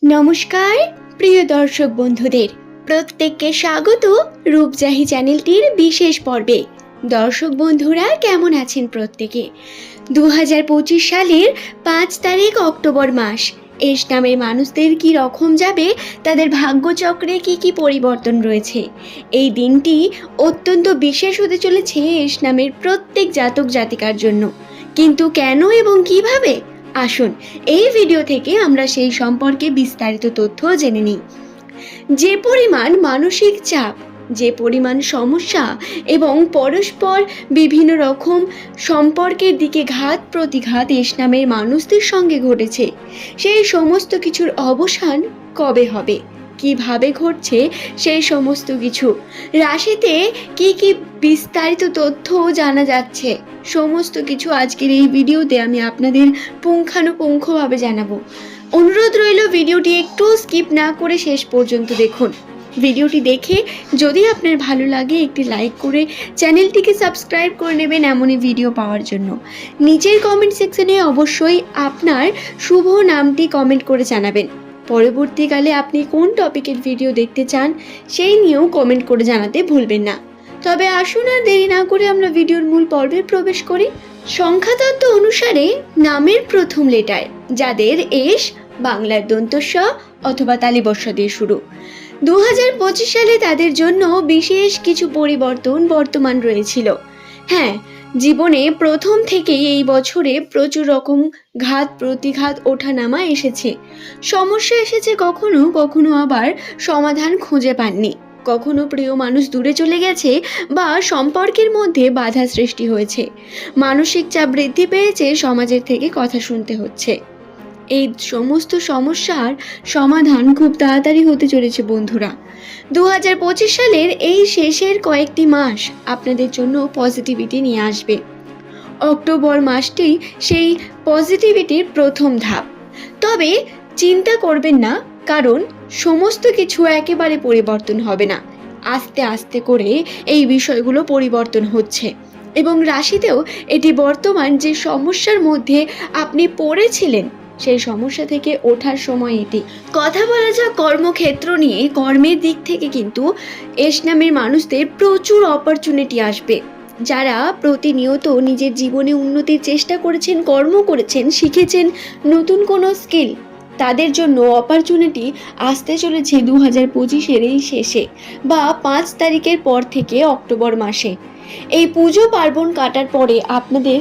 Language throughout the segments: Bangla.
নমস্কার প্রিয় দর্শক বন্ধুদের, প্রত্যেককে স্বাগত রূপজাহি চ্যানেলটির বিশেষ পর্বে। দর্শক বন্ধুরা কেমন আছেন প্রত্যেকে? 2025 সালের 5 তারিখ অক্টোবর মাস। এস নামের মানুষদের কি রকম যাবে, তাদের ভাগ্যচক্রে কি পরিবর্তন রয়েছে, এই দিনটি অত্যন্ত বিশেষ হতে চলেছে এস নামের প্রত্যেক জাতক জাতিকার জন্য। কিন্তু কেন এবং কিভাবে, আসুন এই ভিডিও থেকে আমরা সেই সম্পর্কে বিস্তারিত তথ্য জেনে নিই। যে পরিমাণ মানসিক চাপ, যে পরিমাণ সমস্যা এবং পরস্পর বিভিন্ন রকম সম্পর্কের দিকে ঘাত প্রতিঘাত এস নামের মানুষদের সঙ্গে ঘটেছে, সেই সমস্ত কিছুর অবসান কবে হবে, কিভাবে ঘটছে সেই সমস্ত কিছু, রাশিতে কি বিস্তারিত তথ্য জানা যাচ্ছে, সমস্ত কিছু আজকের এই ভিডিওতে আমি আপনাদের পুঙ্খানুপুঙ্খভাবে জানাবো। অনুরোধ রইল ভিডিওটি একটু স্কিপ না করে শেষ পর্যন্ত দেখুন। ভিডিওটি দেখে যদি আপনার ভালো লাগে একটি লাইক করে চ্যানেলটিকে সাবস্ক্রাইব করে নেবেন এমনই ভিডিও পাওয়ার জন্য। নিচের কমেন্ট সেকশনে অবশ্যই আপনার শুভ নামটি কমেন্ট করে জানাবেন। পরবর্তীকালে আপনি কোন টপিকের ভিডিও দেখতে চান সেই নিয়েও কমেন্ট করে জানাতে ভুলবেন না। তবে আসুন আর দেরি না করে আমরা ভিডিওর মূল পর্বে প্রবেশ করি। সংখ্যাতত্ত্ব অনুসারে নামের প্রথম লেটার, যাদের এস বাংলার দন্ত স অথবা তালিবর্ষ দিয়ে শুরু, 2025 সালে তাদের জন্য বিশেষ কিছু পরিবর্তন বর্তমান রয়েছিল। হ্যাঁ, জীবনে প্রথম থেকেই এই বছরে প্রচুর রকম ঘাত প্রতিঘাত ওঠানামা এসেছে, সমস্যা এসেছে, কখনো কখনো আবার সমাধান খুঁজে পাননি, কখনো প্রিয় মানুষ দূরে চলে গেছে বা সম্পর্কের মধ্যে বাধা সৃষ্টি হয়েছে, মানসিক চাপ বৃদ্ধি পেয়েছে, সমাজের থেকে কথা শুনতে হচ্ছে। এই সমস্ত সমস্যার সমাধান খুব তাড়াতাড়ি হতে চলেছে বন্ধুরা। 2025 সালের এই শেষের কয়েকটি মাস আপনাদের জন্য পজিটিভিটি নিয়ে আসবে। অক্টোবর মাসটি সেই পজিটিভিটির প্রথম ধাপ। তবে চিন্তা করবেন না, কারণ সমস্ত কিছু একেবারে পরিবর্তন হবে না, আস্তে আস্তে করে এই বিষয়গুলো পরিবর্তন হচ্ছে এবং রাশিতেও এটি বর্তমান যে সমস্যার মধ্যে আপনি পড়েছিলেন সেই সমস্যা থেকে ওঠার সময় এটি। কথা বলা যাক কর্মক্ষেত্র নিয়ে। কর্মের দিক থেকে কিন্তু এস নামের মানুষদের প্রচুর অপরচুনিটি আসবে। যারা প্রতিনিয়ত নিজের জীবনে উন্নতির চেষ্টা করেছেন, কর্ম করেছেন, শিখেছেন নতুন কোনো স্কিল, তাদের জন্য অপরচুনিটি আসতে চলেছে 2025-এর এই শেষে বা 5 তারিখের পর থেকে অক্টোবর মাসে। এই পুজো পার্বণ কাটার পরে আপনাদের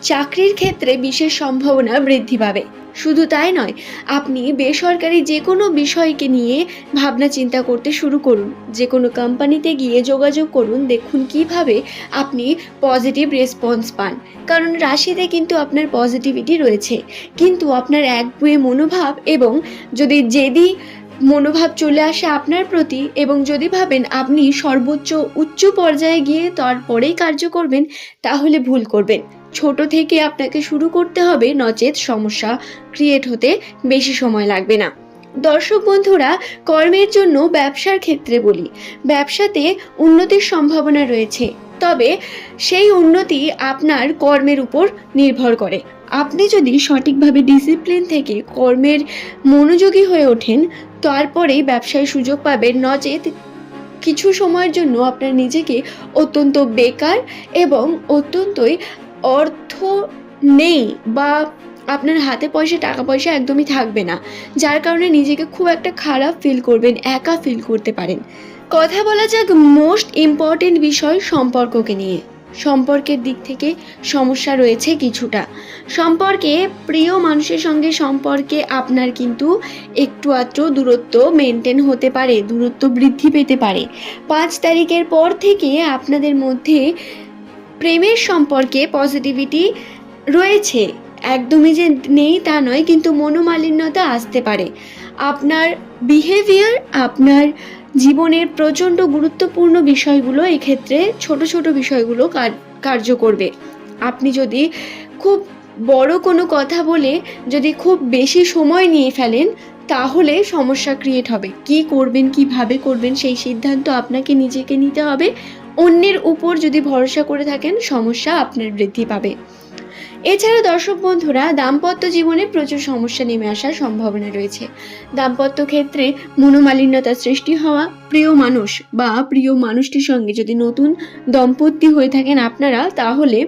চাকরির ক্ষেত্রে বিশেষ সম্ভাবনা বৃদ্ধি পাবে। শুধু তাই নয়, আপনি বেসরকারি যে কোনো বিষয়কে নিয়ে ভাবনা চিন্তা করতে শুরু করুন, যে কোনো কোম্পানিতে গিয়ে যোগাযোগ করুন, দেখুন কিভাবে আপনি পজিটিভ রেসপন্স পান। কারণ রাশিতে কিন্তু আপনার পজিটিভিটি রয়েছে, কিন্তু আপনার একগুঁয়ে মনোভাব এবং যদি জেদি মনোভাব চলে আসে আপনার প্রতি এবং যদি ভাবেন আপনি সর্বোচ্চ উচ্চ পর্যায়ে গিয়ে তারপরেই কার্য করবেন, তাহলে ভুল করবেন। ছোট থেকে আপনাকে শুরু করতে হবে, নচেত সমস্যা ক্রিয়েট হতে বেশি সময় লাগবে না। দর্শক বন্ধুরা, কর্মের জন্য ব্যবসার ক্ষেত্রে বলি, ব্যবসাতে উন্নতির সম্ভাবনা রয়েছে, তবে সেই উন্নতি আপনার কর্মের উপর নির্ভর করে। আপনি যদি সঠিকভাবে ডিসিপ্লিন থেকে কর্মের মনোযোগী হয়ে ওঠেন, তারপরেই ব্যবসায় সুযোগ পাবেন, নচেত কিছু সময়ের জন্য আপনার নিজেকে অত্যন্ত বেকার এবং অত্যন্তই অর্থ নেই বা আপনার হাতে টাকা পয়সা একদমই থাকবে না, যার কারণে নিজেকে খুব একটা খারাপ ফিল করবেন, একা ফিল করতে পারেন। কথা বলা যাক মোস্ট ইম্পর্টেন্ট বিষয় সম্পর্ককে নিয়ে। সম্পর্কের দিক থেকে সমস্যা রয়েছে কিছুটা। সম্পর্কে প্রিয় মানুষের সঙ্গে সম্পর্কে আপনার কিন্তু একটু আধটু দূরত্ব মেনটেন হতে পারে, দূরত্ব বৃদ্ধি পেতে পারে। 5 তারিখের পর থেকে আপনাদের মধ্যে প্রেমের সম্পর্কে পজিটিভিটি রয়েছে, একদমই যে নেই তা নয়, কিন্তু মনোমালিন্যতা আসতে পারে। আপনার বিহেভিয়ার আপনার জীবনের প্রচণ্ড গুরুত্বপূর্ণ বিষয়গুলো এক্ষেত্রে ছোট ছোট বিষয়গুলো কার্য করবে। আপনি যদি খুব বড় কোনো কথা বলে যদি খুব বেশি সময় নিয়ে ফেলেন, তাহলে সমস্যা ক্রিয়েট হবে। কি করবেন, কিভাবে করবেন, সেই সিদ্ধান্ত আপনাকে নিজেকে নিতে হবে। অন্যের উপর যদি ভরসা করে থাকেন, সমস্যা আপনার বৃদ্ধি পাবে। এছাড়া দর্শক বন্ধুরা, দাম্পত্য জীবনে প্রচুর সমস্যা নেমে আসার সম্ভাবনা রয়েছে। দাম্পত্য ক্ষেত্রে মনোমালিন্যতার সৃষ্টি হওয়া, প্রিয় মানুষ বা প্রিয় মানুষটির সঙ্গে যদি নতুন দম্পতি হয়ে থাকেন আপনারা, তাহলে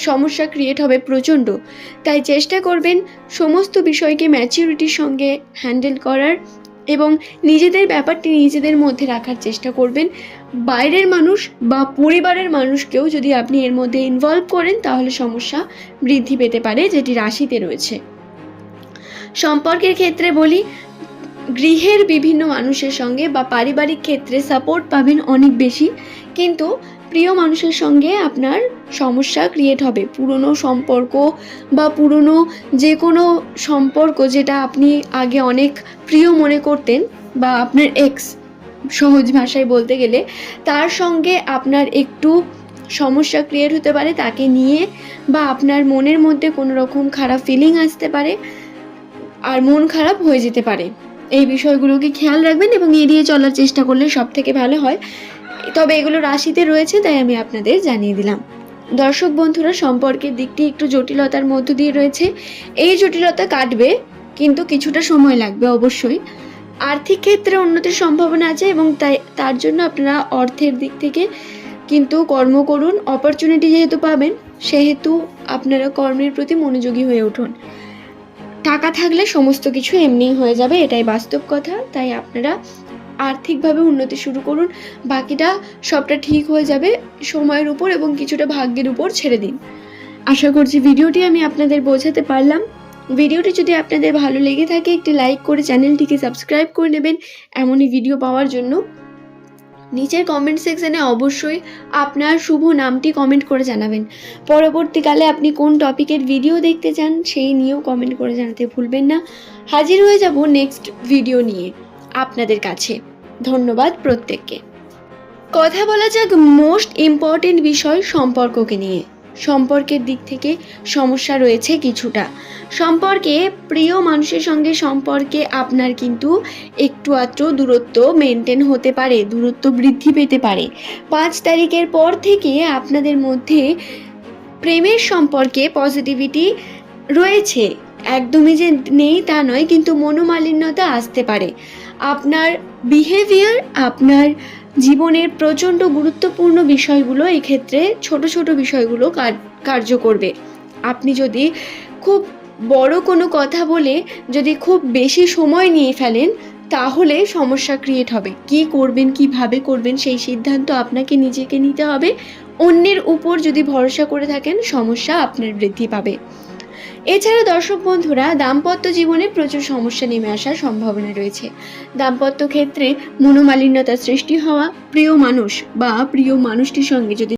সমস্যা ক্রিয়েট হবে প্রচণ্ড। তাই চেষ্টা করবেন সমস্ত বিষয়কে ম্যাচিউরিটির সঙ্গে হ্যান্ডেল করার এবং নিজেদের ব্যাপারটি নিজেদের মধ্যে রাখার চেষ্টা করবেন। বাইরের মানুষ বা পরিবারের মানুষকেও যদি আপনি এর মধ্যে ইনভলভ করেন, তাহলে সমস্যা বৃদ্ধি পেতে পারে, যেটি রাশিতে রয়েছে। সম্পর্কের ক্ষেত্রে বলি, গৃহের বিভিন্ন মানুষের সঙ্গে বা পারিবারিক ক্ষেত্রে সাপোর্ট পাবেন অনেক বেশি, কিন্তু প্রিয় মানুষের সঙ্গে আপনার সমস্যা ক্রিয়েট হবে। পুরনো সম্পর্ক বা পুরনো যে কোনো সম্পর্ক যেটা আপনি আগে অনেক প্রিয় মনে করতেন, বা আপনার এক্স সহজ ভাষায় বলতে গেলে, তার সঙ্গে আপনার একটু সমস্যা ক্রিয়েট হতে পারে তাকে নিয়ে, বা আপনার মনের মধ্যে কোনো রকম খারাপ ফিলিং আসতে পারে আর মন খারাপ হয়ে যেতে পারে। এই বিষয়গুলোকে খেয়াল রাখবেন এবং এড়িয়ে চলার চেষ্টা করলে সব থেকে ভালো হয়। তবে এগুলো রাশিতে রয়েছে, তাই আমি আপনাদের জানিয়ে দিলাম। দর্শক বন্ধুরা, সম্পর্কের দিকটি একটু জটিলতার মধ্য দিয়ে রয়েছে। এই জটিলতা কাটবে, কিন্তু কিছুটা সময় লাগবে অবশ্যই। আর্থিক ক্ষেত্রে উন্নতির সম্ভাবনা আছে এবং তার জন্য আপনারা অর্থের দিক থেকে কিন্তু কর্ম করুন। অপরচুনিটি যেহেতু পাবেন, সেহেতু আপনারা কর্মের প্রতি মনোযোগী হয়ে উঠুন। টাকা থাকলে সমস্ত কিছু এমনিই হয়ে যাবে, এটাই বাস্তব কথা। তাই আপনারা আর্থিকভাবে উন্নতি শুরু করুন, বাকিটা সবটা ঠিক হয়ে যাবে সময়ের উপর এবং কিছুটা ভাগ্যের উপর ছেড়ে দিন। আশা করছি ভিডিওটি আমি আপনাদের বোঝাতে পারলাম। ভিডিওটি যদি আপনাদের ভালো লেগে থাকে, একটি লাইক করে চ্যানেলটিকে সাবস্ক্রাইব করে নেবেন এমনই ভিডিও পাওয়ার জন্য। নিচের কমেন্ট সেকশনে অবশ্যই আপনার শুভ নামটি কমেন্ট করে জানাবেন। পরবর্তীকালে আপনি কোন টপিকের ভিডিও দেখতে চান সেই নিয়েও কমেন্ট করে জানাতে ভুলবেন না। হাজির হয়ে যাব নেক্সট ভিডিও নিয়ে আপনাদের কাছে। ধন্যবাদ প্রত্যেককে। কথা বলা যাক মোস্ট ইম্পর্টেন্ট বিষয় সম্পর্ককে নিয়ে। সম্পর্কের দিক থেকে সমস্যা রয়েছে কিছুটা। সম্পর্কে প্রিয় মানুষের সঙ্গে সম্পর্কে আপনার কিন্তু একটু আধটু দূরত্ব মেনটেন হতে পারে, দূরত্ব বৃদ্ধি পেতে পারে। 5 তারিখের পর থেকে আপনাদের মধ্যে প্রেমের সম্পর্কে পজিটিভিটি রয়েছে, একদমই যে নেই তা নয়, কিন্তু মনোমালিন্যতা আসতে পারে। আপনার বিহেভিয়ার, আপনার জীবনের প্রচণ্ড গুরুত্বপূর্ণ বিষয়গুলো এক্ষেত্রে ছোট ছোট বিষয়গুলো কার্য করবে। আপনি যদি খুব বড় কোনো কথা বলে যদি খুব বেশি সময় নিয়ে ফেলেন, তাহলে সমস্যা ক্রিয়েট হবে। কি করবেন, কিভাবে করবেন, সেই সিদ্ধান্ত আপনাকে নিজেকে নিতে হবে। অন্যের উপর যদি ভরসা করে থাকেন, সমস্যা আপনার বৃদ্ধি পাবে। এছাড়া দর্শক বন্ধুরা, দাম্পত্য জীবনে প্রচুর সমস্যা নেমে আসার সম্ভাবনা রয়েছে। দাম্পত্য ক্ষেত্রে মনোমালিন্যতার সৃষ্টি হওয়া, প্রিয় মানুষ বা প্রিয় মানুষটির সঙ্গে যদি